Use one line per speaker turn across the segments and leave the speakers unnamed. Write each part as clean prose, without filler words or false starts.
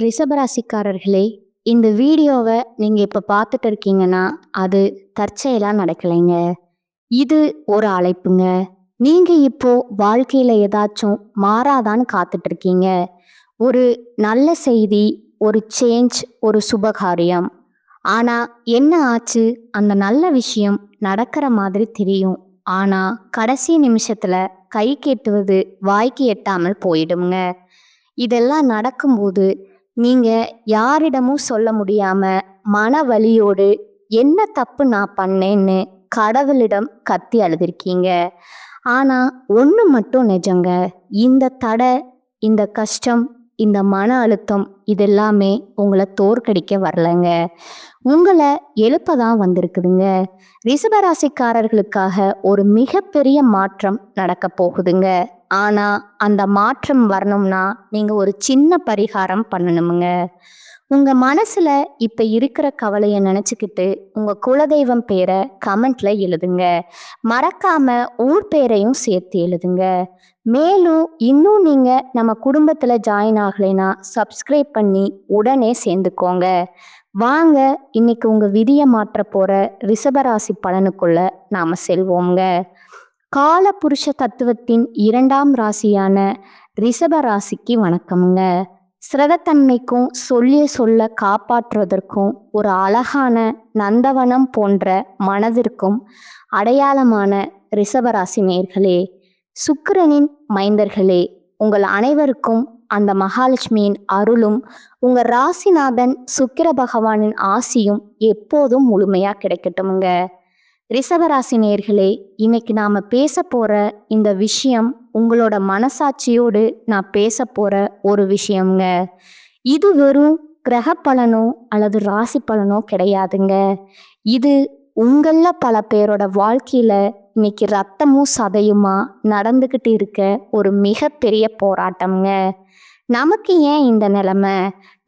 ரிஷபராசிக்காரர்களே, இந்த வீடியோவை நீங்க இப்ப பார்த்துட்டு இருக்கீங்கன்னா, அது தற்செயலா நடக்கலைங்க. இது ஒரு அழைப்புங்க. நீங்க இப்போ வாழ்க்கையில ஏதாச்சும் மாறாதான்னு காத்துட்டு இருக்கீங்க. ஒரு நல்ல செய்தி, ஒரு சேஞ்ச், ஒரு சுபகாரியம். ஆனா என்ன ஆச்சு? அந்த நல்ல விஷயம் நடக்கிற மாதிரி தெரியும். ஆனா கடைசி நிமிஷத்துல கைக்கு எட்டுவது வாய்க்கு எட்டாமல் போயிடுங்க. இதெல்லாம் நடக்கும்போது நீங்க யாரிடமும் சொல்ல முடியாம மன வலியோடு என்ன தப்பு நான் பண்ணேன்னு கடவுளிடம் கத்தி அழுதுருக்கீங்க. ஆனா ஒண்ணு மட்டும் நிஜங்க. இந்த தடை, இந்த கஷ்டம், இந்த மன அழுத்தம் இதெல்லாமே உங்களை தோற்கடிக்க வரலைங்க. உங்களை எழுப்ப தான் வந்திருக்குதுங்க. ரிஷபராசிக்காரர்களுக்காக ஒரு மிகப்பெரிய மாற்றம் நடக்க போகுதுங்க. ஆனா அந்த மாற்றம் வரணும்னா நீங்க ஒரு சின்ன பரிகாரம் பண்ணணுமுங்க. உங்க மனசுல இப்ப இருக்கிற கவலையை நினைச்சுக்கிட்டு உங்க குலதெய்வம் பேரை கமெண்ட்ல எழுதுங்க. மறக்காம ஊர் பேரையும் சேர்த்து எழுதுங்க. மேலும் இன்னும் நீங்க நம்ம குடும்பத்துல ஜாயின் ஆகலைன்னா சப்ஸ்கிரைப் பண்ணி உடனே சேர்ந்துக்கோங்க. வாங்க இன்னைக்கு உங்க விதியை மாற்ற போற ரிஷபராசி பலனுக்குள்ள நாம செல்வோங்க. கால புருஷ தத்துவத்தின் 2ஆம் ராசியான ரிஷப ராசிக்கு வணக்கமுங்க. சிரதத்தன்மைக்கும் சொல்லிய சொல்ல காப்பாற்றுவதற்கும் ஒரு அழகான நந்தவனம் போன்ற மனதிற்கும் அடையாளமான ரிஷபராசி நேயர்களே, சுக்கிரனின் மைந்தர்களே, உங்கள் அனைவருக்கும் அந்த மகாலட்சுமியின் அருளும் உங்க ராசிநாதன் சுக்கிர பகவானின் ஆசியும் எப்போதும் முழுமையா கிடைக்கட்டுமுங்க. ரிஷபராசி நேயர்களே, இன்னைக்கு நாம பேச போற இந்த விஷயம் உங்களோட மனசாட்சியோடு நான் பேச போற ஒரு விஷயம்ங்க. இது வெறும் கிரக பலனோ அல்லது ராசி பலனோ கிடையாதுங்க. இது உங்கள பல பேரோட வாழ்க்கையில இன்னைக்கு ரத்தமும் சதையுமா நடந்துகிட்டு இருக்க ஒரு மிகப்பெரிய போராட்டம்ங்க. நமக்கு ஏன் இந்த நிலைமை?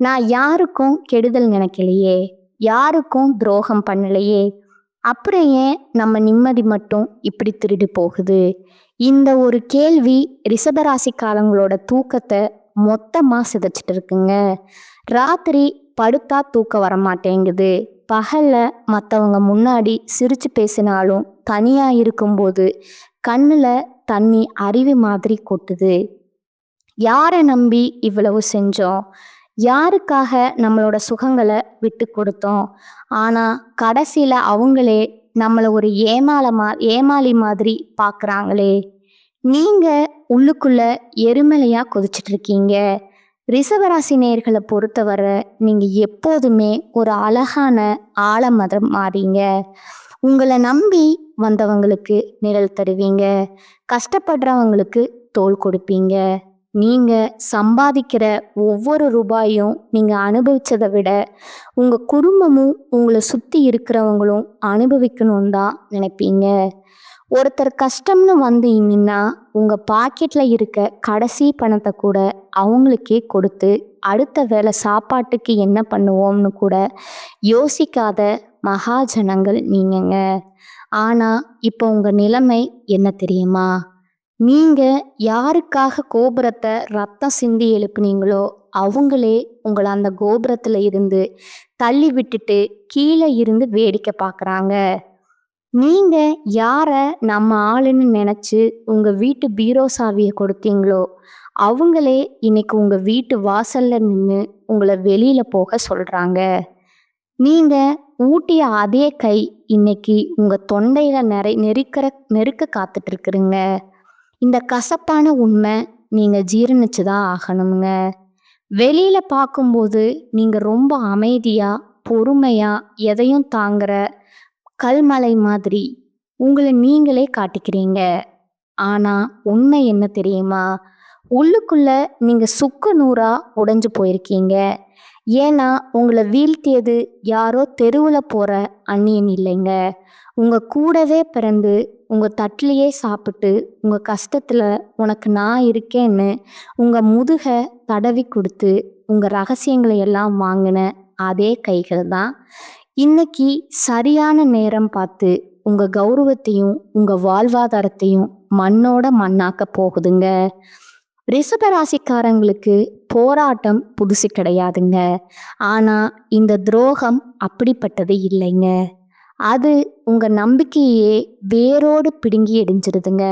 நான் யாருக்கும் கெடுதல் நினைக்கலையே, யாருக்கும் துரோகம் பண்ணலையே, அப்புறம் ஏன் நம்ம நிம்மதி மட்டும் இப்படி திருடி போகுது? இந்த ஒரு கேள்வி ரிஷபராசிக்காரங்களோட தூக்கத்தை மொத்தமா சிதைச்சிட்டு இருக்குங்க. ராத்திரி படுத்தா தூக்கம் வர மாட்டேங்குது. பகல்ல மற்றவங்க முன்னாடி சிரிச்சு பேசினாலும் தனியா இருக்கும்போது கண்ணுல தண்ணி அருவி மாதிரி கொட்டுது. யாரை நம்பி இவ்வளவு செஞ்சோம்? யாருக்காக நம்மளோட சுகங்களை விட்டு கொடுத்தோம்? ஆனால் கடைசியில் அவங்களே நம்மளை ஒரு ஏமாளி மாதிரி பார்க்குறாங்களே. நீங்கள் உள்ளுக்குள்ள எரிமலையாக கொதிச்சிட்டு இருக்கீங்க. ரிஷபராசி நேயர்களை பொறுத்தவரை நீங்கள் எப்போதுமே ஒரு அழகான ஆலமரம் மாறீங்க. உங்களை நம்பி வந்தவங்களுக்கு நிழல் தருவீங்க. கஷ்டப்படுறவங்களுக்கு தோள் கொடுப்பீங்க. நீங்க சம்பாதிக்கிற ஒவ்வொரு ரூபாயும் நீங்க அனுபவிச்சதை விட உங்க குடும்பமும் உங்களை சுத்தி இருக்கிறவங்களும் அனுபவிக்கணும்னு தான் நினைப்பீங்க. ஒருத்தர் கஷ்டம்னு வந்து நின்னா உங்க பாக்கெட்ல இருக்க கடைசி பணத்தை கூட அவங்களுக்கே கொடுத்து அடுத்த வேளை சாப்பாட்டுக்கு என்ன பண்ணுவோம்னு கூட யோசிக்காத மகாஜனங்கள் நீங்கங்க. ஆனா இப்போ உங்க நிலைமை என்ன தெரியுமா? நீங்க யாருக்காக கோபுரத்தை ரத்தம் சிந்தி எழுப்புனீங்களோ அவங்களே உங்களை அந்த கோபுரத்துல இருந்து தள்ளி விட்டுட்டு கீழே இருந்து வேடிக்கை பார்க்குறாங்க. நீங்க யார நம்ம ஆளுன்னு நினைச்சு உங்க வீட்டு பீரோ சாவியை கொடுத்தீங்களோ அவங்களே இன்னைக்கு உங்க வீட்டு வாசல்ல நின்று உங்களை வெளியில போக சொல்றாங்க. நீங்க ஊட்டிய அதே கை இன்னைக்கு உங்க தொண்டையில நெருக்க காத்துட்டு இருக்குறீங்க. இந்த கசப்பான உண்மை நீங்க ஜீரணிச்சுதான் ஆகணுங்க. வெளியில பார்க்கும்போது நீங்க ரொம்ப அமைதியா பொறுமையா எதையும் தாங்குற கல்மலை மாதிரி உங்களை நீங்களே காட்டிக்கிறீங்க. ஆனா உண்மை என்ன தெரியுமா? உள்ளுக்குள்ள நீங்க சுக்கு நூறா உடைஞ்சு போயிருக்கீங்க. ஏன்னா உங்களை வீழ்த்தியது யாரோ தெருவில் போற அந்நியன் இல்லைங்க. உங்க கூடவே பிறந்து உங்க தட்டிலேயே சாப்பிட்டு உங்க கஷ்டத்துல உனக்கு நான் இருக்கேன்னு உங்க முதுக தடவி கொடுத்து உங்க ரகசியங்களை எல்லாம் வாங்கின அதே கைகள் தான் இன்னைக்கு சரியான நேரம் பார்த்து உங்க கௌரவத்தையும் உங்க வாழ்வாதாரத்தையும் மண்ணோட மண்ணாக்க போகுதுங்க. ரிஷபராசிக்காரங்களுக்கு போராட்டம் புதுசு கிடையாதுங்க. ஆனா இந்த துரோகம் அப்படிப்பட்டது இல்லைங்க. அது உங்க நம்பிக்கையே வேரோடு பிடுங்கி எரிஞ்சிருதுங்க.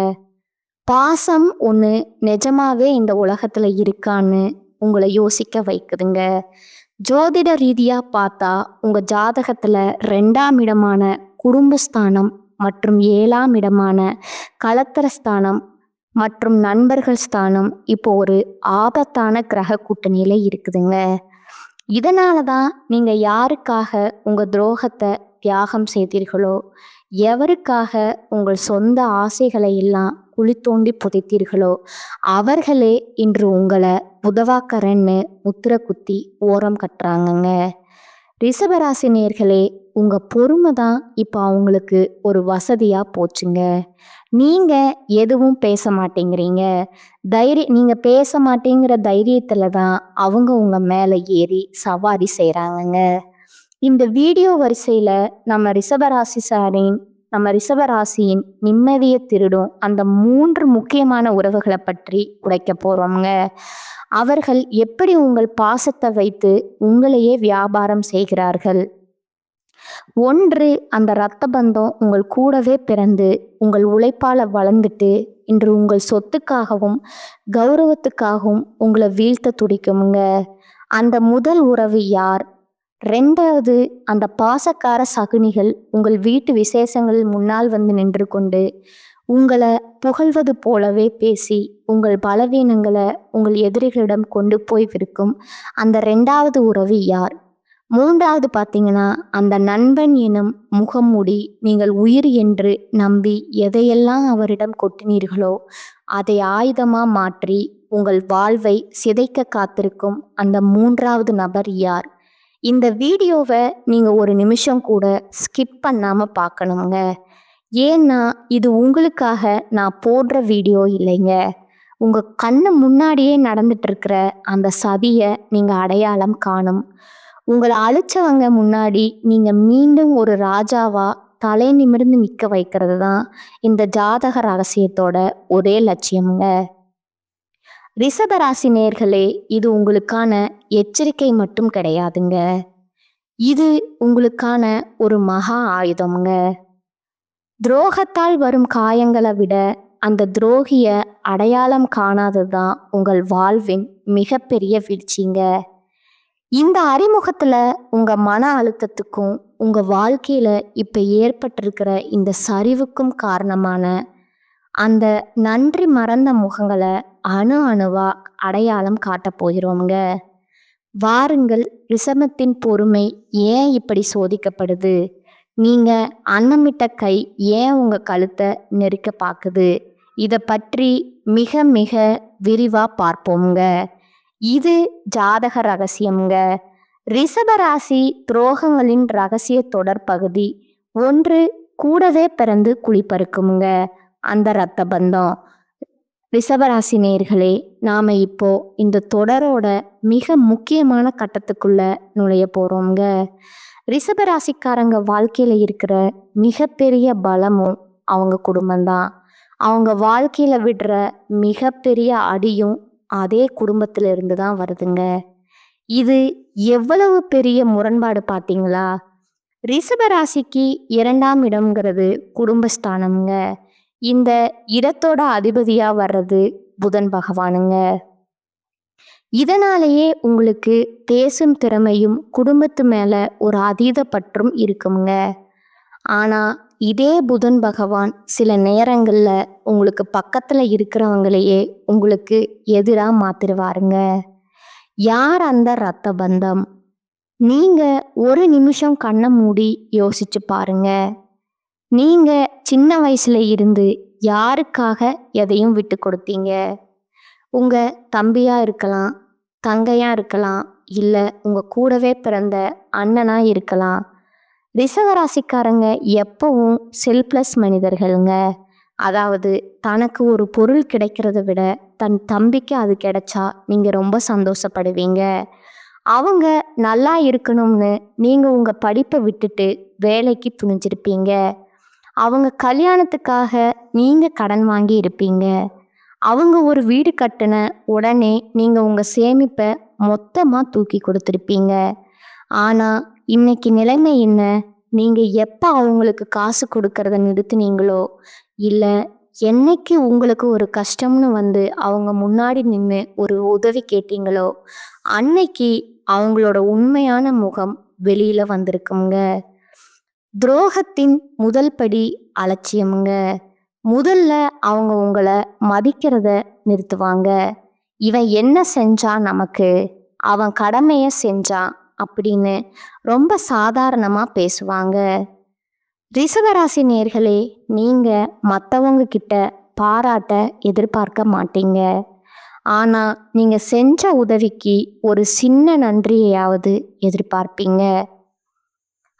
பாசம் ஒன்று நிஜமாவே இந்த உலகத்துல இருக்கான்னு உங்களை யோசிக்க வைக்குதுங்க. ஜோதிட ரீதியா பார்த்தா உங்க ஜாதகத்துல 2ஆம் இடமான குடும்பஸ்தானம் மற்றும் 7ஆம் இடமான கலத்திரஸ்தானம் மற்றும் நண்பர்கள் ஸ்தானம் இப்போ ஒரு ஆபத்தான கிரக கூட்டணியில இருக்குதுங்க. இதனால தான் நீங்க யாருக்காக உங்க துரோகத்தை தியாகம் செய்தீர்களோ, எவருக்காக உங்கள் சொந்த ஆசைகளை எல்லாம் குழி தோண்டி புதைத்தீர்களோ, அவர்களே இன்று உங்களை உதவாக்கறன்னு முத்திர குத்தி ஓரம் கட்டுறாங்கங்க. ரிஷபராசி நேயர்களே, உங்க பொறுமை தான் இப்போ அவங்களுக்கு ஒரு வசதியா போச்சுங்க. நீங்க எதுவும் பேச மாட்டேங்கிறீங்க. நீங்க பேச மாட்டேங்கிற தைரியத்துல தான் அவங்க உங்க மேல ஏறி சவாரி செய்றாங்கங்க. இந்த வீடியோ வரிசையில நம்ம ரிஷபராசியின் நிம்மதியை திருடும் அந்த 3 முக்கியமான உறவுகளை பற்றி உடைக்க போறோம்ங்க. அவர்கள் எப்படி உங்கள் பாசத்தை வைத்து உங்களையே வியாபாரம் செய்கிறார்கள். 1, அந்த இரத்த பந்தம் உங்கள் கூடவே பிறந்து உங்கள் உழைப்பால வளர்ந்துட்டு இன்று உங்கள் சொத்துக்காகவும் கௌரவத்துக்காகவும் உங்களை வீழ்த்த துடிக்குமுங்க. அந்த முதல் உறவு யார்? 2வது, அந்த பாசக்கார சகுனிகள் உங்கள் வீட்டு விசேஷங்களில் முன்னால் வந்து நின்று கொண்டு உங்களை புகழ்வது போலவே பேசி உங்கள் பலவீனங்களை உங்கள் எதிரிகளிடம் கொண்டு போய் விற்கும் அந்த 2வது உறவு யார்? 3வது பார்த்தீங்கன்னா, அந்த நண்பன் எனும் முகமூடி நீங்கள் உயிர் என்று நம்பி எதையெல்லாம் அவரிடம் கொட்டினீர்களோ அதை ஆயுதமா மாற்றி உங்கள் வாழ்வை சிதைக்க காத்திருக்கும் அந்த 3வது நபர் யார்? இந்த வீடியோவை நீங்க ஒரு நிமிஷம் கூட ஸ்கிப் பண்ணாம பார்க்கணுங்க. ஏன்னா இது உங்களுக்காக நான் போடுற வீடியோ இல்லைங்க. உங்க கண்ணு முன்னாடியே நடந்துட்டு இருக்கிற அந்த சதியை நீங்க அடையாளம் காணும். உங்களை அழிச்சவங்க முன்னாடி நீங்க மீண்டும் ஒரு ராஜாவா தலை நிமிர்ந்து நிற்க வைக்கிறது தான் இந்த ஜாதக ரகசியத்தோட ஒரே லட்சியம்ங்க. ரிஷபராசி நேயர்களே, இது உங்களுக்கான எச்சரிக்கை மட்டும் கிடையாதுங்க. இது உங்களுக்கான ஒரு மகா ஆயுதம்ங்க. துரோகத்தால் வரும் காயங்களை விட அந்த துரோகிய அடையாளம் காணாததுதான் உங்கள் வாழ்வின் மிகப்பெரிய வீழ்ச்சிங்க. இந்த அறிமுகத்துல உங்க மன அழுத்தத்துக்கும் உங்க வாழ்க்கையில இப்ப ஏற்பட்டிருக்கிற இந்த சரிவுக்கும் காரணமான அந்த நன்றி மறந்த முகங்களை அணு அணுவா அடையாளம் காட்டப் போகிறோம்ங்க. வாருங்கள், ரிஷபத்தின் பொறுமை ஏன் இப்படி சோதிக்கப்படுது? நீங்க அன்னமிட்ட கை ஏன் உங்க கழுத்தை நெரிக்க பார்க்குது? இதை பற்றி மிக மிக விரிவா பார்ப்போம்ங்க. இது ஜாதக ரகசியம்ங்க. ரிஷபராசி துரோகங்களின் ரகசிய தொடர் பகுதி 1, கூடவே பிறந்து குழிப்பறுக்குமுங்க அந்த இரத்த பந்தம். ரிஷபராசி நேயர்களே, நாம இப்போ இந்த தொடரோட மிக முக்கியமான கட்டத்துக்குள்ள நுழைய போறோம்ங்க. ரிஷபராசிக்காரங்க வாழ்க்கையில இருக்கிற மிகப்பெரிய பலமும் அவங்க குடும்பம்தான். அவங்க வாழ்க்கையில விடுற மிகப்பெரிய அடியும் அதே குடும்பத்துல இருந்து தான் வருதுங்க. இது எவ்வளவு பெரிய முரண்பாடு பார்த்தீங்களா? ரிஷபராசிக்கு 2ஆம் இடம்ங்கிறது குடும்பஸ்தானம்ங்க. இந்த இடத்தோட அதிபதியா வர்றது புதன் பகவானுங்க. இதனாலேயே உங்களுக்கு பேசும் திறமையும் குடும்பத்து மேல ஒரு அதீத பற்றும் இருக்குங்க. ஆனா இதே புதன் பகவான் சில நேரங்கள்ல உங்களுக்கு பக்கத்துல இருக்கிறவங்களையே உங்களுக்கு எதிரா மாத்திருவாருங்க. யார் அந்த இரத்த பந்தம்? நீங்க ஒரு நிமிஷம் கண்ணை மூடி யோசிச்சு பாருங்க. நீங்க சின்ன வயசுல இருந்து யாருக்காக எதையும் விட்டு கொடுத்தீங்க? உங்க தம்பியா இருக்கலாம், தங்கையா இருக்கலாம், இல்லை உங்க கூடவே பிறந்த அண்ணனா இருக்கலாம். ரிஷபராசிக்காரங்க எப்பவும் செல்ஃப்லெஸ் மனிதர்கள்ங்க. அதாவது தனக்கு ஒரு பொருள் கிடைக்கிறத விட தன் தம்பிக்கு அது கிடைச்சா நீங்க ரொம்ப சந்தோஷப்படுவீங்க. அவங்க நல்லா இருக்கணும்னு நீங்க உங்க படிப்பை விட்டுட்டு வேலைக்கு துணிஞ்சிருப்பீங்க. அவங்க கல்யாணத்துக்காக நீங்க கடன் வாங்கி இருப்பீங்க. அவங்க ஒரு வீடு கட்டின உடனே நீங்க உங்க சேமிப்பை மொத்தமா தூக்கி கொடுத்துருப்பீங்க. ஆனா இன்னைக்கு நிலைமை என்ன? நீங்க எப்ப அவங்களுக்கு காசு கொடுக்கறத நிறுத்துனீங்களோ, இல்ல என்னைக்கு உங்களுக்கு ஒரு கஷ்டம்னு வந்து அவங்க முன்னாடி நின்று ஒரு உதவி கேட்டீங்களோ, அன்னைக்கு அவங்களோட உண்மையான முகம் வெளியில வந்திருக்குங்க. துரோகத்தின் முதல் படி அலட்சியமுங்க. முதல்ல அவங்க உங்களை மதிக்கிறத நிறுத்துவாங்க. இவன் என்ன செஞ்சான் நமக்கு, அவன் கடமையை செஞ்சான் அப்படின்னு ரொம்ப சாதாரணமா பேசுவாங்க. ரிஷபராசி நேயர்களே, நீங்க மற்றவங்க கிட்ட பாராட்ட எதிர்பார்க்க மாட்டீங்க. ஆனா நீங்க செஞ்ச உதவிக்கு ஒரு சின்ன நன்றியையாவது எதிர்பார்ப்பீங்க.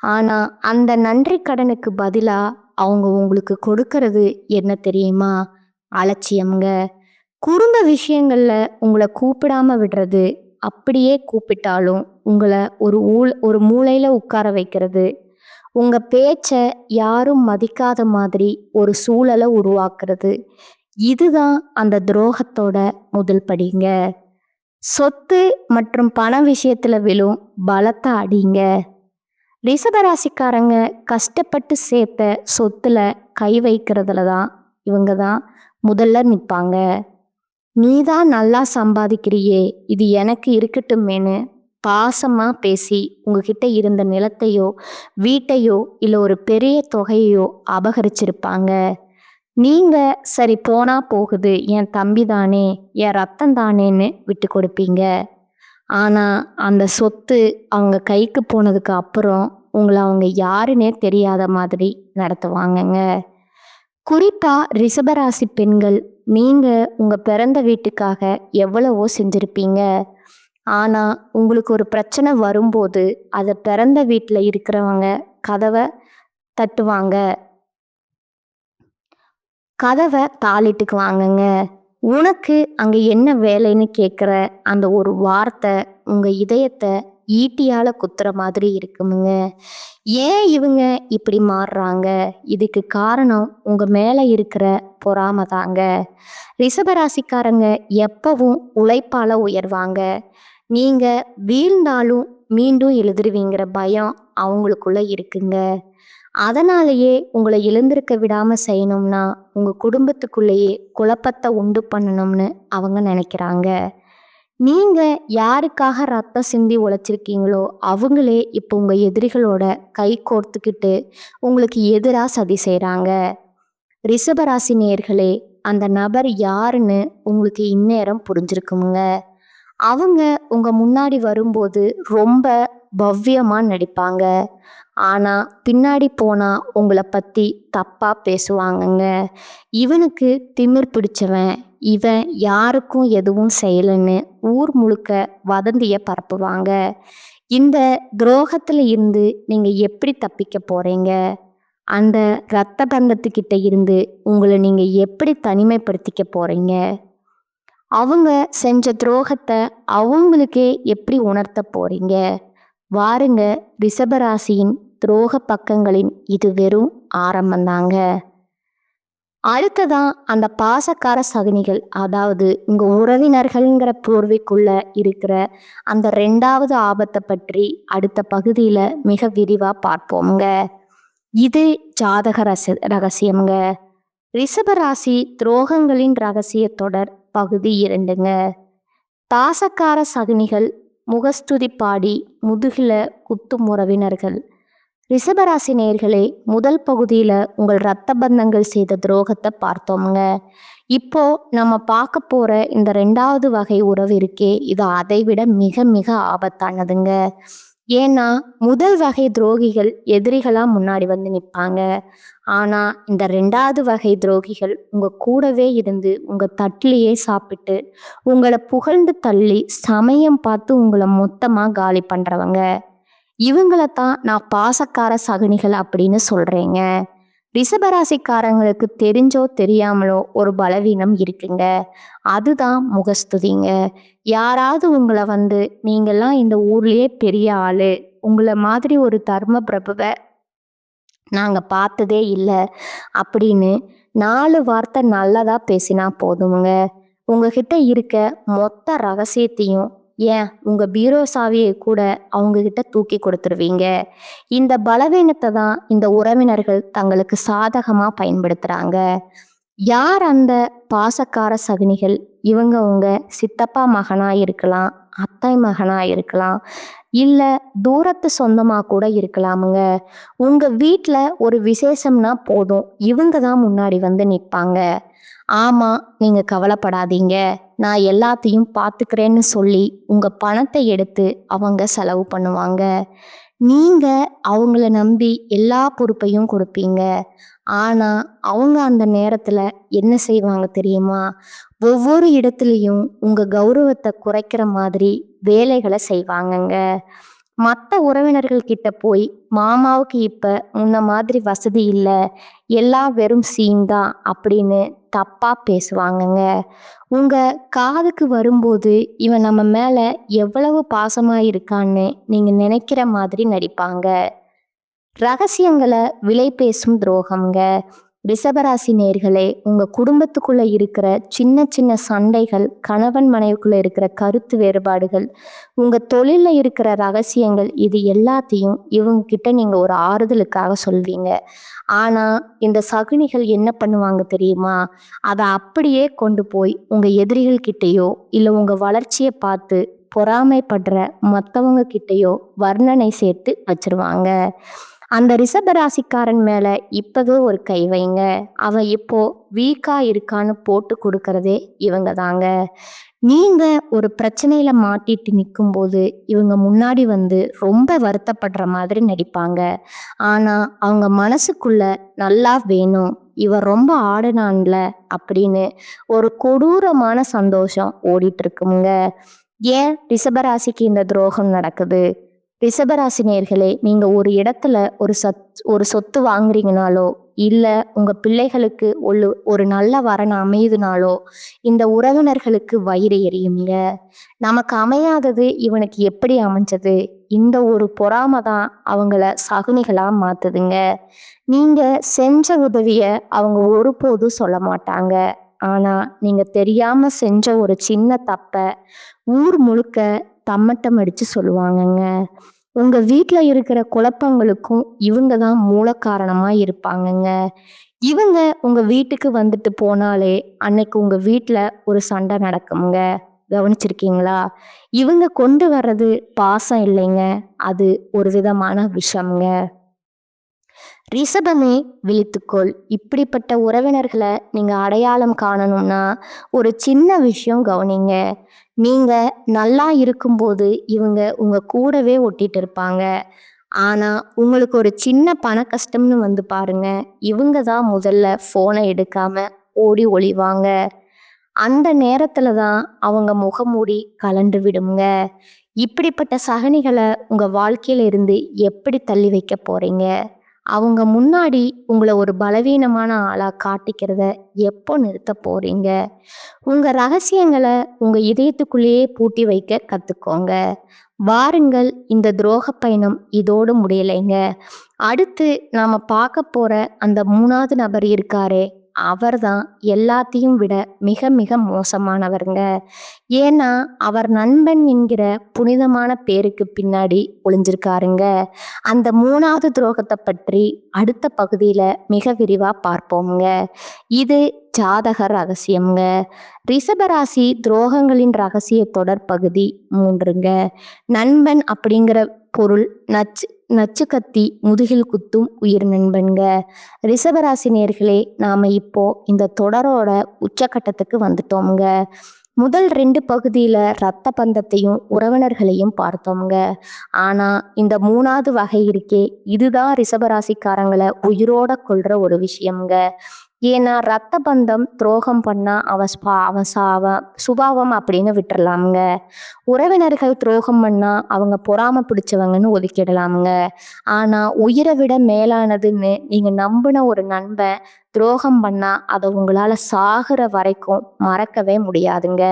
ஆனா அந்த நன்றி கடனுக்கு பதிலா அவங்க உங்களுக்கு கொடுக்கறது என்ன தெரியுமா? அலட்சியம்ங்க. குடும்ப விஷயங்கள்ல உங்களை கூப்பிடாம விடுறது, அப்படியே கூப்பிட்டாலும் உங்களை ஒரு மூலையில உட்கார வைக்கிறது, உங்க பேச்ச யாரும் மதிக்காத மாதிரி ஒரு சூழலை உருவாக்குறது, இதுதான் அந்த துரோகத்தோட முதல் படிங்க. சொத்து மற்றும் பண விஷயத்துல விழும் பலத்த அடிங்க. ரிஷபராசிக்காரங்க கஷ்டப்பட்டு சேர்த்த சொத்துல கை வைக்கிறதுல தான் இவங்க தான் முதல்ல நிற்பாங்க. நீ தான் நல்லா சம்பாதிக்கிறியே, இது எனக்கு இருக்கட்டுமேனு பாசமா பேசி உங்ககிட்ட இருந்த நிலத்தையோ வீட்டையோ இல்லை ஒரு பெரிய தொகையோ அபகரிச்சிருப்பாங்க. நீங்க சரி போனா போகுது, என் தம்பி தானே, என் ரத்தம் தானேன்னு விட்டு கொடுப்பீங்க. ஆனா அந்த சொத்து அவங்க கைக்கு போனதுக்கு அப்புறம் உங்களை அவங்க யாருன்னே தெரியாத மாதிரி நடத்துவாங்கங்க. குறிப்பா ரிஷபராசி பெண்கள், நீங்க உங்க பிறந்த வீட்டுக்காக எவ்வளவோ செஞ்சிருப்பீங்க. ஆனா உங்களுக்கு ஒரு பிரச்சனை வரும்போது அதை பிறந்த வீட்டில் இருக்கிறவங்க கதவை தட்டுவாங்க, கதவை தாளிட்டுக்குவாங்கங்க. உனக்கு அங்கே என்ன வேலைன்னு கேட்குற அந்த ஒரு வார்த்தை உங்க இதயத்தை ஈட்டியால குத்துற மாதிரி இருக்குமுங்க. ஏன் இவங்க இப்படி மாறுறாங்க? இதுக்கு காரணம் உங்க மேல இருக்கிற பொறாமை தாங்க. ரிஷபராசிக்காரங்க எப்பவும் உழைப்பால உயர்வாங்க. நீங்க வீழ்ந்தாலும் மீண்டும் எழுதுருவீங்கிற பயம் அவங்களுக்குள்ள இருக்குங்க. அதனாலேயே உங்களை எழுந்திருக்க விடாம செய்யணும்னா உங்க குடும்பத்துக்குள்ளேயே குழப்பத்தை உண்டு பண்ணணும்னு அவங்க நினைக்கிறாங்க. நீங்க யாருக்காக ரத்தம் சிந்தி உழைச்சிருக்கீங்களோ அவங்களே இப்போ உங்க எதிரிகளோட கை கோர்த்துக்கிட்டு உங்களுக்கு எதிராக சதி செய்கிறாங்க. ரிஷபராசி நேயர்களே, அந்த நபர் யாருன்னு உங்களுக்கு இந்நேரம் புரிஞ்சிருக்குமுங்க. அவங்க உங்க முன்னாடி வரும்போது ரொம்ப பவ்யமா நடிப்பாங்க. ஆனா பின்னாடி போனா உங்களை பத்தி தப்பா பேசுவாங்கங்க. இவனுக்கு திமிர் பிடிச்சவன், இவன் யாருக்கும் எதுவும் செய்யலைன்னு ஊர் முழுக்க வதந்திய பரப்புவாங்க. இந்த துரோகத்துல இருந்து நீங்க எப்படி தப்பிக்க போறீங்க? அந்த இரத்த பந்தத்துக்கிட்ட இருந்து உங்களை நீங்க எப்படி தனிமைப்படுத்திக்க போறீங்க? அவங்க செஞ்ச துரோகத்தை அவங்களுக்கே எப்படி உணர்த்த போறீங்க? வாருங்க, ரிஷபராசியின் துரோக பக்கங்களின் இது வெறும் ஆரம்பந்தாங்க. அடுத்ததான் அந்த பாசக்கார சகுனிகள், அதாவது உங்க உறவினர்கள்ங்கிற போர்வைக்குள்ள இருக்கிற அந்த 2வது ஆபத்தை பற்றி அடுத்த பகுதியில மிக விரிவா பார்ப்போம்ங்க. இது ஜாதக ரகசியம்ங்க. ரிஷபராசி துரோகங்களின் ரகசிய தொடர் பகுதி 2ங்க. பாசக்கார சகுனிகள், முகஸ்துதி பாடி முதுகில குத்தும் உறவினர்கள். ரிஷபராசி நேயர்களே, முதல் பகுதியில் உங்கள் இரத்த பந்தங்கள் செய்த துரோகத்தை பார்த்தோம்ங்க. இப்போ நம்ம பார்க்க போகிற இந்த 2வது வகை உறவு இருக்கே, இது அதை விட மிக மிக ஆபத்தானதுங்க. ஏன்னா முதல் வகை துரோகிகள் எதிரிகளாக முன்னாடி வந்து நிற்பாங்க. ஆனால் இந்த 2வது வகை துரோகிகள் உங்கள் கூடவே இருந்து உங்கள் தட்டிலேயே சாப்பிட்டு உங்களை புகழ்ந்து தள்ளி சமயம் பார்த்து உங்களை மொத்தமாக காலி பண்ணுறவங்க. இவங்களைத்தான் நான் பாசக்கார சகுனிகள் அப்படின்னு சொல்கிறேங்க. ரிஷபராசிக்காரங்களுக்கு தெரிஞ்சோ தெரியாமலோ ஒரு பலவீனம் இருக்குங்க. அதுதான் முகஸ்துதிங்க. யாராவது உங்களை வந்து, நீங்கள்லாம் இந்த ஊர்லேயே பெரிய ஆளு, உங்களை மாதிரி ஒரு தர்ம பிரபுவை நாங்கள் பார்த்ததே இல்லை அப்படின்னு 4 வார்த்தை நல்லதா பேசினா போதுமுங்க. உங்ககிட்ட இருக்க மொத்த ரகசியத்தையும், ஏன் உங்க பீரோ சாவியை கூட அவங்க கிட்ட தூக்கி கொடுத்துருவீங்க. இந்த பலவீனத்தை தான் இந்த உறவினர்கள் தங்களுக்கு சாதகமா பயன்படுத்துறாங்க. யார் அந்த பாசக்கார சகுனிகள்? இவங்க உங்க சித்தப்பா மகனா இருக்கலாம், அத்தை மகனா இருக்கலாம், இல்ல தூரத்து சொந்தமா கூட இருக்கலாமுங்க. உங்க வீட்ல ஒரு விசேஷம்னா போதும், இவங்க தான் முன்னாடி வந்து நிப்பாங்க. ஆமா, நீங்க கவலைப்படாதீங்க, நான் எல்லாத்தையும் பார்த்துக்கிறேன்னு சொல்லி உங்க பணத்தை எடுத்து அவங்க செலவு பண்ணுவாங்க. நீங்க அவங்கள நம்பி எல்லா பொறுப்பையும் கொடுப்பீங்க. ஆனா அவங்க அந்த நேரத்துல என்ன செய்வாங்க தெரியுமா? ஒவ்வொரு இடத்துலயும் உங்க கௌரவத்தை குறைக்கிற மாதிரி வேலைகளை செய்வாங்கங்க. மற்ற உறவினர்கள் கிட்ட போய், மாமாவுக்கு இப்ப முன்ன மாதிரி வசதி இல்ல, எல்லாம் வெறும் சீன் தான் அப்படின்னு தப்பா பேசுவாங்கங்க. உங்க காதுக்கு வரும்போது இவன் நம்ம மேல எவ்வளவு பாசமா இருக்கான்னு நீங்க நினைக்கிற மாதிரி நடிப்பாங்க. ரகசியங்களை விலை பேசும் துரோகம்ங்க. ரிஷபராசி நேர்களே, உங்க குடும்பத்துக்குள்ள இருக்கிற சின்ன சின்ன சண்டைகள், கணவன் மனைவிக்குள்ள இருக்கிற கருத்து வேறுபாடுகள், உங்க தொழில்ல இருக்கிற ரகசியங்கள், இது எல்லாத்தையும் இவங்க கிட்ட நீங்க ஒரு ஆறுதலுக்காக சொல்வீங்க. ஆனா இந்த சகுனிகள் என்ன பண்ணுவாங்க தெரியுமா? அதை அப்படியே கொண்டு போய் உங்க எதிரிகள் கிட்டேயோ இல்ல உங்க வளர்ச்சியை பார்த்து பொறாமைப்படுற மற்றவங்க கிட்டேயோ வர்ணனை சேர்த்து வச்சிருவாங்க. அந்த ரிஷபராசிக்காரன் மேல இப்பவே ஒரு கை வைங்க. அவன் இப்போ வீக்கா இருக்கான்னு போட்டு கொடுக்கறதே இவங்க தாங்க. நீங்க ஒரு பிரச்சனையில மாட்டிட்டு நிக்கும்போது இவங்க முன்னாடி வந்து ரொம்ப வருத்தப்படுற மாதிரி நடிப்பாங்க. ஆனா அவங்க மனசுக்குள்ள நல்லா வேணும், இவன் ரொம்ப ஆடுனான்ல அப்படின்னு ஒரு கொடூரமான சந்தோஷம் ஓடிட்டு இருக்குங்க. ஏன் ரிஷபராசிக்கு இந்த துரோகம் நடக்குது? ரிஷபராசி நேயர்களே, நீங்க ஒரு இடத்துல ஒரு சொத்து வாங்குறீங்கனாலோ இல்ல உங்க பிள்ளைகளுக்கு ஒரு நல்ல வரன் அமையுதுனாலோ இந்த உறவினர்களுக்கு வயிறு எரியுங்க. நமக்கு அமையாதது இவனுக்கு எப்படி அமைஞ்சது? இந்த ஒரு பொறாமை தான் அவங்கள சகுனிகளா மாத்துதுங்க. நீங்க செஞ்ச உதவிய அவங்க ஒருபோதும் சொல்ல மாட்டாங்க. ஆனா நீங்க தெரியாம செஞ்ச ஒரு சின்ன தப்ப ஊர் முழுக்க தம்மட்டம் அடிச்சு சொல்லுவாங்கங்க. உங்க வீட்ல இருக்கிற குழப்பங்களுக்கும் இவங்க தான் மூல காரணமா இருப்பாங்கங்க. இவங்க உங்க வீட்டுக்கு வந்துட்டு போனாலே அன்னைக்கு உங்க வீட்ல ஒரு சண்டை நடக்குங்க. கவனிச்சிருக்கீங்களா? இவங்க கொண்டு வர்றது பாசம் இல்லைங்க, அது ஒரு விதமான விஷம்ங்க. ரிஷபமே விழித்துக்கொள். இப்படிப்பட்ட உறவினர்களை நீங்க அடையாளம் காணணும்னா ஒரு சின்ன விஷயம் கவனிங்க. நீங்க நல்லா இருக்கும்போது இவங்க உங்க கூடவே ஒட்டிட்டு இருப்பாங்க. ஆனா உங்களுக்கு ஒரு சின்ன பண கஷ்டம்னு வந்து பாருங்க, இவங்க தான் முதல்ல போனை எடுக்காம ஓடி ஒளிவாங்க. அந்த நேரத்துல தான் அவங்க முகமூடி கலண்டு விடுங்க. இப்படிப்பட்ட சகனிகளை உங்க வாழ்க்கையில இருந்து எப்படி தள்ளி வைக்க போறீங்க? அவங்க முன்னாடி உங்களை ஒரு பலவீனமான ஆளா காட்டிக்கிறத எப்போ நிறுத்த போறீங்க? உங்க ரகசியங்களை உங்க இதயத்துக்குள்ளேயே பூட்டி வைக்க கத்துக்கோங்க. வாருங்கள், இந்த துரோக பயணம் இதோடு முடியலைங்க. அடுத்து நாம பார்க்க போற அந்த 3வது நபர் இருக்காரே, அவர்தான் எல்லாத்தையும் விட மிக மிக மோசமானவருங்க. ஏன்னா அவர் நண்பன் என்கிற புனிதமான பேருக்கு பின்னாடி ஒளிஞ்சிருக்காருங்க. அந்த 3வது துரோகத்தை பற்றி அடுத்த பகுதியில மிக விரிவா பார்ப்போம்ங்க. இது ஜாதக ரகசியம்ங்க. ரிஷபராசி துரோகங்களின் ரகசிய தொடர் பகுதி 3ங்க. நண்பன் அப்படிங்கிற பொருள் நச்சு நச்சு கத்தி முதுகில் குத்தும் உயிர் நண்பன்க. ரிஷபராசி நேர்களே, நாம இப்போ இந்த தொடரோட உச்சக்கட்டத்துக்கு வந்துட்டோம்ங்க. முதல் 2 பகுதியில ரத்த பந்தத்தையும் உறவினர்களையும் பார்த்தோம்ங்க. ஆனா இந்த 3வது வகை இருக்கே, இதுதான் ரிஷபராசிக்காரங்களை உயிரோட கொள்ற ஒரு விஷயம்ங்க. ஏன்னா ரத்த பந்தம் துரோகம் பண்ணா அவன் சுபாவம் அப்படின்னு விட்டுறலாமுங்க. உறவினர்கள் துரோகம் பண்ணா அவங்க பொறாம பிடிச்சவங்கன்னு ஒதுக்கிடலாமுங்க. ஆனா உயிரை விட மேலானதுன்னு நீங்க நம்பின ஒரு நண்பன் துரோகம் பண்ணா அதை உங்களால சாகுற வரைக்கும் மறக்கவே முடியாதுங்க.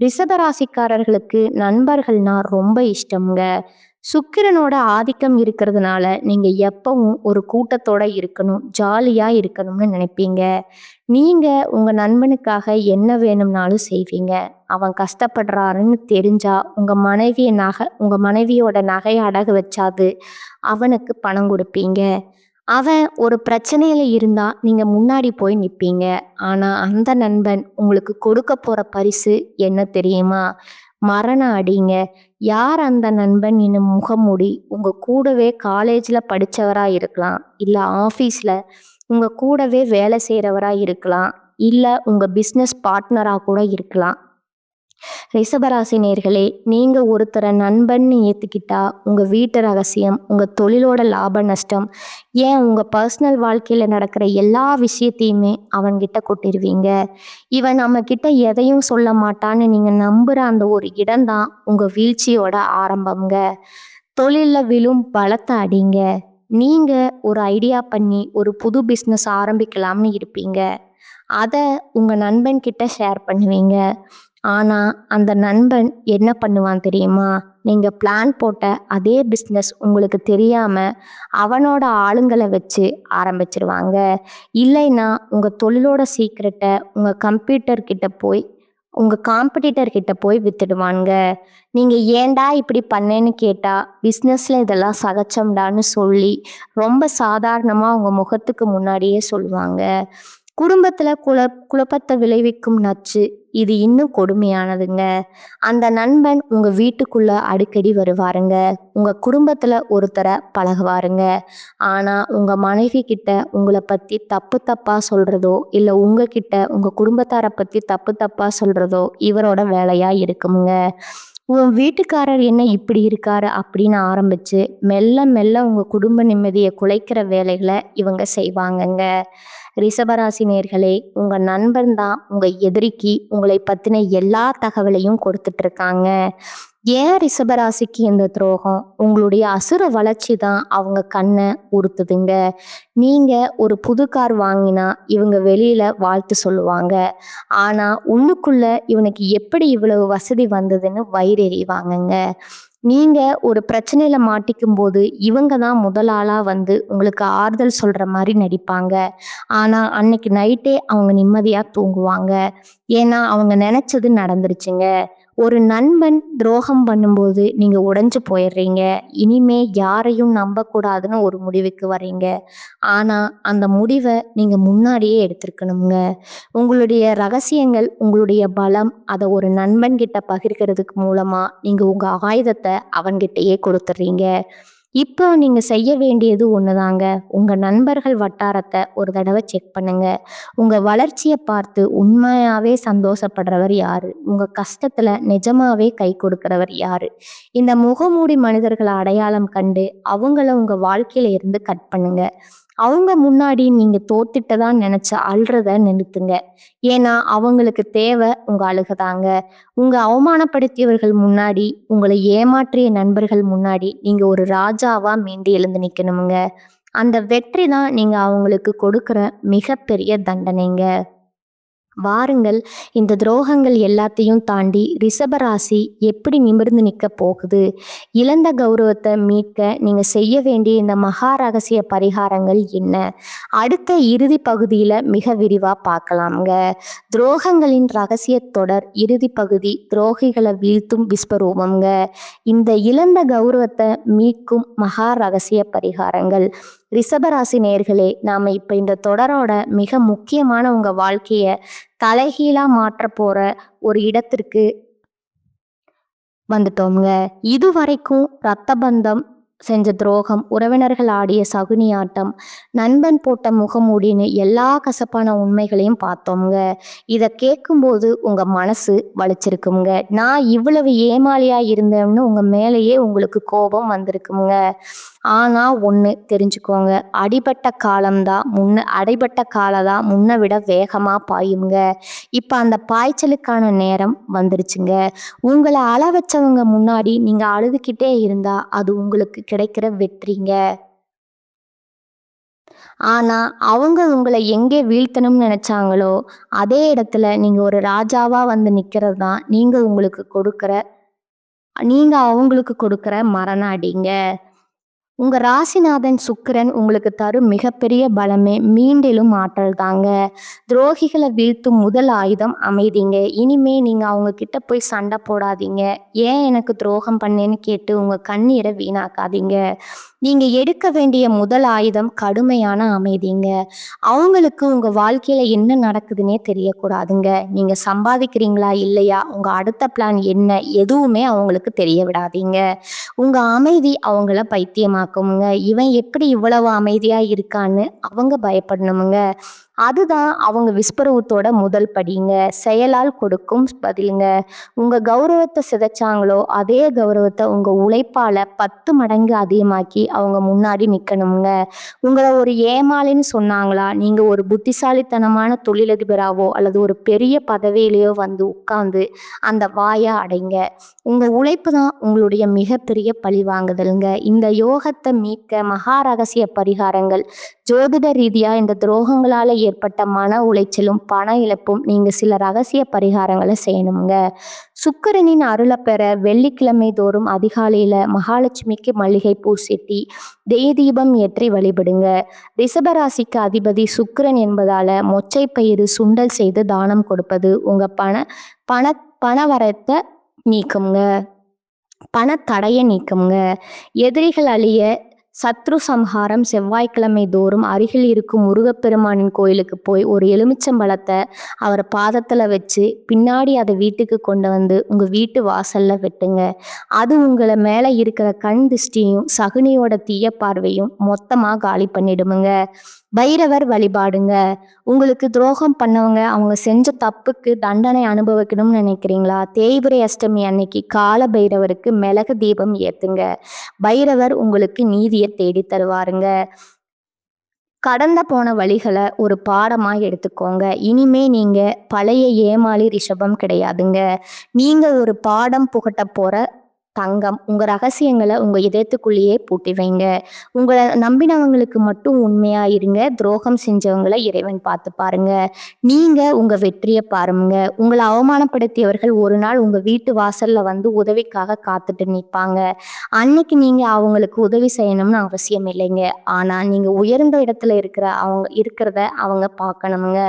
ரிஷபராசிக்காரர்களுக்கு நண்பர்கள்னா ரொம்ப இஷ்டம்ங்க. சுக்கிரனோட ஆதிக்கம் இருக்கிறதுனால நீங்க எப்பவும் ஒரு கூட்டத்தோட இருக்கணும், ஜாலியா இருக்கணும்னு நினைப்பீங்க. நீங்க உங்க நண்பனுக்காக என்ன வேணும்னாலும் செய்வீங்க. அவன் கஷ்டப்படுறாருன்னு தெரிஞ்சா உங்க மனைவியோட நகைய அடகு வச்சாது அவனுக்கு பணம் கொடுப்பீங்க. அவன் ஒரு பிரச்சனையில இருந்தா நீங்க முன்னாடி போய் நிப்பீங்க. ஆனா அந்த நண்பன் உங்களுக்கு கொடுக்க போற பரிசு என்ன தெரியுமா? மரண அடிங்க. யார் அந்த நண்பன் இன்னும் முகமூடி உங்க கூடவே காலேஜ்ல படிச்சவரா இருக்கலாம், இல்ல ஆபீஸ்ல உங்க கூடவே வேலை செய்றவரா இருக்கலாம், இல்ல உங்க பிசினஸ் பார்ட்னரா கூட இருக்கலாம். ரிஷபராசி நேர்களே, நீங்க ஒருத்தரை நண்பன்னு ஏத்துக்கிட்டா உங்க வீட்டு ரகசியம், உங்க தொழிலோட லாப நஷ்டம், ஏன் உங்க பர்சனல் வாழ்க்கையில நடக்கிற எல்லா விஷயத்தையுமே அவன்கிட்ட கொட்டிருவீங்க. இவன் நம்ம கிட்ட எதையும் சொல்ல மாட்டான்னு நீங்க நம்புற அந்த ஒரு இடம்தான் உங்க வீழ்ச்சியோட ஆரம்பம்ங்க. தொழில்ல விழும் பலத்த அடிங்க. நீங்க ஒரு ஐடியா பண்ணி ஒரு புது பிஸ்னஸ் ஆரம்பிக்கலாம்னு இருப்பீங்க. அத உங்க நண்பன் கிட்ட ஷேர் பண்ணுவீங்க. ஆனா அந்த நண்பன் என்ன பண்ணுவான் தெரியுமா? நீங்க பிளான் போட்ட அதே பிஸ்னஸ் உங்களுக்கு தெரியாம அவனோட ஆளுங்களை வச்சு ஆரம்பிச்சிருவாங்க. இல்லைன்னா உங்க தொழிலோட சீக்ரெட்டை உங்க காம்படிட்டர் கிட்ட போய் வித்துடுவாங்க. நீங்க ஏன்டா இப்படி பண்ணேன்னு கேட்டா, பிஸ்னஸ்ல இதெல்லாம் சகஜம்டான்னு சொல்லி ரொம்ப சாதாரணமா உங்க முகத்துக்கு முன்னாடியே சொல்லுவாங்க. குடும்பத்துல குழப்பத்தை விளைவிக்கும் நச்சு இது இன்னும் கொடுமையானதுங்க. அந்த நண்பன் உங்க வீட்டுக்குள்ள அடிக்கடி வருவாருங்க. உங்க குடும்பத்துல ஒருத்தரை பழகுவாருங்க. ஆனா உங்க மனைவி கிட்ட உங்களை பத்தி தப்பு தப்பா சொல்றதோ, இல்ல உங்ககிட்ட உங்க குடும்பத்தாரை பத்தி தப்பு தப்பா சொல்றதோ இவரோட வேலையா இருக்குமுங்க. உன் வீட்டுக்காரர் என்ன இப்படி இருக்காரு அப்படின்னு ஆரம்பிச்சு மெல்ல மெல்ல உங்க குடும்ப நிம்மதியை குலைக்கிற வேலைகளை இவங்க செய்வாங்கங்க. ரிஷபராசி நேர்களே, உங்க நண்பன் தான் உங்க எதிரிக்கு உங்களை பத்தின எல்லா தகவலையும் கொடுத்துட்டு இருக்காங்க. ஏன் ரிஷபராசிக்கு இந்த துரோகம்? உங்களுடைய அசுர வளர்ச்சி தான் அவங்க கண்ணை உறுத்துதுங்க. நீங்க ஒரு புது கார் வாங்கினா இவங்க வெளியில வாழ்த்து சொல்லுவாங்க. ஆனா உள்ளுக்குள்ள இவனுக்கு எப்படி இவ்வளவு வசதி வந்ததுன்னு வயிறெறிவாங்கங்க. நீங்க ஒரு பிரச்சனையில மாட்டிக்கும் போது இவங்க தான் முதல் ஆளா வந்து உங்களுக்கு ஆறுதல் சொல்ற மாதிரி நடிப்பாங்க. ஆனா அன்னைக்கு நைட்டே அவங்க நிம்மதியா தூங்குவாங்க. ஏன்னா அவங்க நினைச்சது நடந்துருச்சுங்க. ஒரு நண்பன் துரோகம் பண்ணும்போது நீங்க உடைஞ்சு போயிடுறீங்க. இனிமே யாரையும் நம்பக்கூடாதுன்னு ஒரு முடிவுக்கு வர்றீங்க. ஆனா அந்த முடிவை நீங்க முன்னாடியே எடுத்திருக்கணுங்க. உங்களுடைய ரகசியங்கள், உங்களுடைய பலம், அதை ஒரு நண்பன் கிட்ட பகிர்கிறதுக்கு மூலமா நீங்க உங்க ஆயுதத்தை அவன்கிட்டயே கொடுத்துட்றீங்க. இப்போ நீங்க செய்ய வேண்டியது ஒண்ணுதாங்க. உங்க நண்பர்கள் வட்டாரத்தை ஒரு தடவை செக் பண்ணுங்க. உங்க வளர்ச்சியை பார்த்து உண்மையாவே சந்தோஷப்படுறவர் யாரு? உங்க கஷ்டத்துல நிஜமாவே கை கொடுக்கிறவர் யாரு? இந்த முகமூடி மனிதர்களை அடையாளம் கண்டு அவங்கள உங்க வாழ்க்கையில இருந்து கட் பண்ணுங்க. அவங்க முன்னாடி நீங்க தோத்துட்டதா நினைச்சு அழுறத நிறுத்துங்க. ஏன்னா அவங்களுக்கு தேவை உங்க அழுகதாங்க. உங்க அவமானப்படுத்தியவர்கள் முன்னாடி, உங்களை ஏமாற்றிய நண்பர்கள் முன்னாடி நீங்க ஒரு ராஜாவா மீண்டு எழுந்து நிக்கணுமுங்க. அந்த வெற்றி தான் நீங்க அவங்களுக்கு கொடுக்கிற மிகப்பெரிய தண்டனைங்க. வாருங்கள், இந்த துரோகங்கள் எல்லாத்தையும் தாண்டி ரிஷபராசி எப்படி நிமிர்ந்து நிற்க போகுது? இழந்த கௌரவத்தை மீட்க நீங்க செய்ய வேண்டிய இந்த மகா ரகசிய பரிகாரங்கள் என்ன? அடுத்த இறுதி பகுதியில மிக விரிவா பார்க்கலாம்ங்க. துரோகங்களின் ரகசிய தொடர் இறுதி பகுதி, துரோகிகளை வீழ்த்தும் விஸ்வரூபம்ங்க. இந்த இழந்த கௌரவத்தை மீட்கும் மகா ரகசிய பரிகாரங்கள். ரிஷபராசி நேர்களே, நாம இப்ப இந்த தொடரோட மிக முக்கியமான உங்க வாழ்க்கைய தலைகீழா மாற்ற போற ஒரு இடத்திற்கு வந்துட்டோம்ங்க. இதுவரைக்கும் ரத்த பந்தம் செஞ்ச துரோகம், உறவினர்கள் ஆடிய சகுனி ஆட்டம், நண்பன் போட்ட முகமூடின்னு எல்லா கசப்பான உண்மைகளையும் பார்த்தோம்ங்க. இதை கேட்கும்போது உங்க மனசு வலிச்சிருக்குங்க. நான் இவ்வளவு ஏமாளியா இருந்தேன்னு உங்க மேலேயே உங்களுக்கு கோபம் வந்திருக்குங்க. ஆனா ஒண்ணு தெரிஞ்சுக்கோங்க, அடிபட்ட காலதான் முன்ன விட வேகமா பாயுங்க. இப்ப அந்த பாய்ச்சலுக்கான நேரம் வந்துருச்சுங்க. உங்களை அழ வச்சவங்க முன்னாடி நீங்க அழுதுகிட்டே இருந்தா அது உங்களுக்கு கிடைக்கிற வெற்றிங்க. ஆனா அவங்க உங்களை எங்கே வீழ்த்தணும்னு நினைச்சாங்களோ அதே இடத்துல நீங்க ஒரு ராஜாவா வந்து நிக்கிறது தான் நீங்க உங்களுக்கு கொடுக்கிற நீங்க அவங்களுக்கு கொடுக்குற மரண அடிங்க. உங்க ராசிநாதன் சுக்கிரன் உங்களுக்கு தரும் மிகப்பெரிய பலமே மீண்டெழும் ஆற்றல் தாங்க. துரோகிகளை வீழ்த்தும் முதல் ஆயுதம் அமைதிங்க. இனிமே நீங்க அவங்க கிட்ட போய் சண்டை போடாதீங்க. ஏன் எனக்கு துரோகம் பண்ணேன்னு கேட்டு உங்க கண்ணீரை வீணாக்காதீங்க. நீங்க எடுக்க வேண்டிய முதல் ஆயுதம் கடுமையான அமைதிங்க. அவங்களுக்கு உங்க வாழ்க்கையில என்ன நடக்குதுன்னே தெரியக்கூடாதுங்க. நீங்க சம்பாதிக்கிறீங்களா இல்லையா, உங்க அடுத்த பிளான் என்ன, எதுவுமே அவங்களுக்கு தெரிய விடாதீங்க. உங்க அமைதி அவங்கள பைத்தியமாக்குமுங்க. இவன் எப்படி இவ்வளவு அமைதியா இருக்கான்னு அவங்க பயப்படணுமுங்க. அதுதான் அவங்க விஸ்வரூபத்தோட முதல் படிங்க. செயலால் கொடுக்கும் பதிலுங்க. உங்க கௌரவத்தை சிதைச்சாங்களோ அதே கௌரவத்தை உங்க உழைப்பால 10 மடங்கு அதிகமாக்கி அவங்க முன்னாடி நிக்கணுங்க. உங்களை ஒரு ஏமாளின்னு சொன்னாங்களா, நீங்க ஒரு புத்திசாலித்தனமான தொழிலதிபராவோ அல்லது ஒரு பெரிய பதவியிலையோ வந்து உட்கார்ந்து அந்த வாயை அடைங்க. உங்க உழைப்பு தான் உங்களுடைய மிகப்பெரிய பழிவாங்குதலுங்க. இந்த யோகத்தை மீட்க மகா ரகசிய பரிகாரங்கள், ஜோதிட ரீதியா இந்த துரோகங்களால ஏற்பட்ட மன உளைச்சலும் பண இழப்பும் நீங்க சில ரகசிய பரிகாரங்களை செய்யணுங்க. சுக்கிரனின் அருளை பெற வெள்ளிக்கிழமை தோறும் அதிகாலையில மகாலட்சுமிக்கு மல்லிகை பூ செட்டி தீபம் ஏற்றி வழிபடுங்க. ரிஷபராசிக்கு அதிபதி சுக்கிரன் என்பதால மொச்சை பயிறு சுண்டல் செய்து தானம் கொடுப்பது உங்க பண பணவரத்தை நீக்குங்க. பணத்தடைய நீக்குங்க. எதிரிகள் அழிய சத்ரு சம்ஹாரம் செவ்வாய்க்கிழமை தோறும் அருகில் இருக்கும் முருகப்பெருமானின் கோயிலுக்கு போய் ஒரு எலுமிச்சம்பழத்தை அவர் பாதத்தில் வச்சு பின்னாடி அதை வீட்டுக்கு கொண்டு வந்து உங்கள் வீட்டு வாசலில் வெட்டுங்க. அது உங்களை மேலே இருக்கிற கண் திருஷ்டியும் சகுனியோட தீய பார்வையும் மொத்தமாக காலி பண்ணிடுமுங்க. பைரவர் வழிபாடுங்க. உங்களுக்கு துரோகம் பண்ணவங்க அவங்க செஞ்ச தப்புக்கு தண்டனை அனுபவிக்கணும்னு நினைக்கிறீங்களா, தேய்பிரை அஷ்டமி அன்னைக்கு கால பைரவருக்கு மிளகு தீபம் ஏத்துங்க. பைரவர் உங்களுக்கு நீதியை தேடி தருவாருங்க. கடந்த போன வழிகளை ஒரு பாடமா எடுத்துக்கோங்க. இனிமே நீங்க பழைய ஏமாளி ரிஷபம் கிடையாதுங்க. நீங்க ஒரு பாடம் புகட்ட போற தங்கம். உங்க ரகசியங்களை உங்க இதயத்துக்குள்ளேயே பூட்டி வைங்க. உங்களை நம்பினவங்களுக்கு மட்டும் உண்மையா இருங்க. துரோகம் செஞ்சவங்களை இறைவன் பார்த்து பாருங்க. நீங்க உங்க வெற்றியை பாருங்க. உங்களை அவமானப்படுத்தியவர்கள் ஒரு நாள் உங்க வீட்டு வாசல்ல வந்து உதவிக்காக காத்துட்டு நிற்பாங்க. அன்னைக்கு நீங்க அவங்களுக்கு உதவி செய்யணும்னு அவசியம் இல்லைங்க. ஆனா நீங்க உயர்ந்த இடத்துல இருக்கிறத அவங்க பார்க்கணுங்க.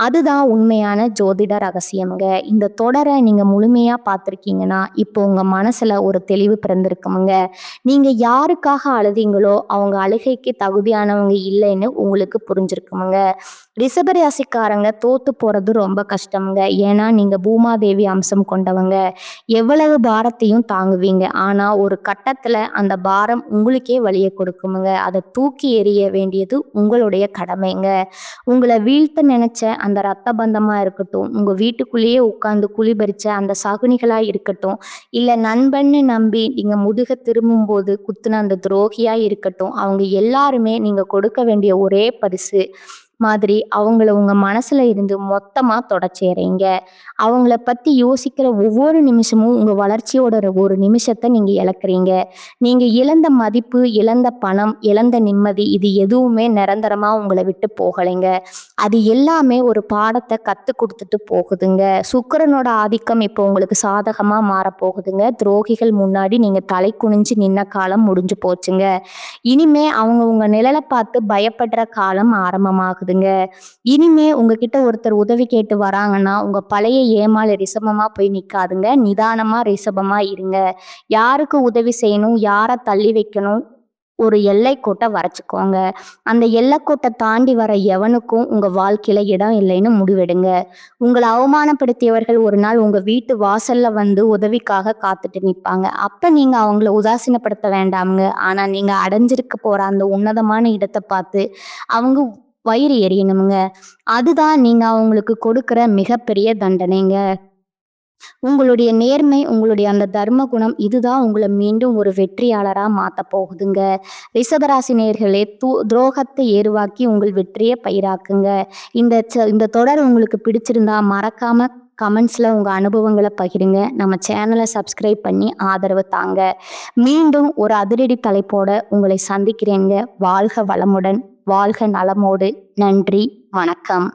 அதுதான் உண்மையான ஜோதிட ரகசியம்ங்க. இந்த தொடரை நீங்க முழுமையா பார்த்துருக்கீங்கன்னா இப்போ உங்க மனசுல ஒரு தெளிவு பிறந்திருக்குமுங்க. நீங்க யாருக்காக அழுதீங்களோ அவங்க அழுகைக்கு தகுதியானவங்க இல்லைன்னு உங்களுக்கு புரிஞ்சிருக்குமுங்க. ரிஷபராசிக்காரங்க தோத்து போறது ரொம்ப கஷ்டம்ங்க. ஏன்னா நீங்க பூமாதேவி அம்சம் கொண்டவங்க. எவ்வளவு பாரத்தையும் தாங்குவீங்க. ஆனா ஒரு கட்டத்துல அந்த பாரம் உங்களுக்கே வலியை கொடுக்குமுங்க. அதை தூக்கி எறிய வேண்டியது உங்களுடைய கடமைங்க. உங்களை வீழ்த்த நினைச்ச அந்த ரத்த பந்தமா இருக்கட்டும், உங்க வீட்டுக்குள்ளேயே உட்கார்ந்து குளிபறிச்ச அந்த சகுனிகளா இருக்கட்டும், இல்ல நண்பன்னு நம்பி நீங்க முதுக திரும்பும் போது குத்துன அந்த துரோகியா இருக்கட்டும், அவங்க எல்லாருமே நீங்க கொடுக்க வேண்டிய ஒரே பரிசு மாதிரி அவங்கள உங்க மனசுல இருந்து மொத்தமா தொடச்சேறீங்க. அவங்கள பத்தி யோசிக்கிற ஒவ்வொரு நிமிஷமும் உங்க வளர்ச்சியோட ஒரு நிமிஷத்தை நீங்க இழக்கிறீங்க. நீங்க இழந்த மதிப்பு, இழந்த பணம், இழந்த நிம்மதி, இது எதுவுமே நிரந்தரமா உங்களை விட்டு போகலைங்க. அது எல்லாமே ஒரு பாடத்தை கத்து கொடுத்துட்டு போகுதுங்க. சுக்கிரனோட ஆதிக்கம் இப்போ உங்களுக்கு சாதகமா மாறப்போகுதுங்க. துரோகிகள் முன்னாடி நீங்க தலை குனிஞ்சு நின்ன காலம் முடிஞ்சு போச்சுங்க. இனிமே அவங்க உங்க நிழலை பார்த்து பயப்படுற காலம் ஆரம்பமாகுதுங்க. இனிமே உங்ககிட்ட ஒருத்தர் உதவி கேட்டு வராங்கன்னா உங்க பழைய ஏமாளி ரிஷபமா போய் நிக்காதுங்க. நிதானமா ரிஷபமா இருங்க. யாருக்கு உதவி செய்யணும், யாரை தள்ளி வைக்கணும், ஒரு எல்லைக்கோட்டை வரைச்சுக்கோங்க. அந்த எல்லைக்கோட்டை தாண்டி வர எவனுக்கும் உங்க வாழ்க்கையில இடம் இல்லைன்னு முடிவெடுங்க. உங்களை அவமானப்படுத்தியவர்கள் ஒரு நாள் உங்க வீட்டு வாசல்ல வந்து உதவிக்காக காத்துட்டு நிற்பாங்க. அப்ப நீங்க அவங்கள உதாசீனப்படுத்த வேண்டாமுங்க. ஆனா நீங்க அடைஞ்சிருக்க போற அந்த உன்னதமான இடத்தை பார்த்து அவங்க வயிறு எரியணுமுங்க. அதுதான் நீங்க அவங்களுக்கு கொடுக்கிற மிகப்பெரிய தண்டனைங்க. உங்களுடைய நேர்மை, உங்களுடைய அந்த தர்ம குணம், இதுதான் உங்களை மீண்டும் ஒரு வெற்றியாளரா மாத்த போகுதுங்க. ரிஷபராசி நேயர்களே, துரோகத்தை ஏருவாக்கி உங்கள் வெற்றியை பயிராக்குங்க. இந்த தொடர் உங்களுக்கு பிடிச்சிருந்தா மறக்காம கமெண்ட்ஸ்ல உங்க அனுபவங்களை பகிருங்க. நம்ம சேனலை சப்ஸ்கிரைப் பண்ணி ஆதரவு தாங்க. மீண்டும் ஒரு அதிரடி தலைப்போட உங்களை சந்திக்கிறேங்க. வாழ்க வளமுடன், வாழ்க நலமோடு. நன்றி, வணக்கம்.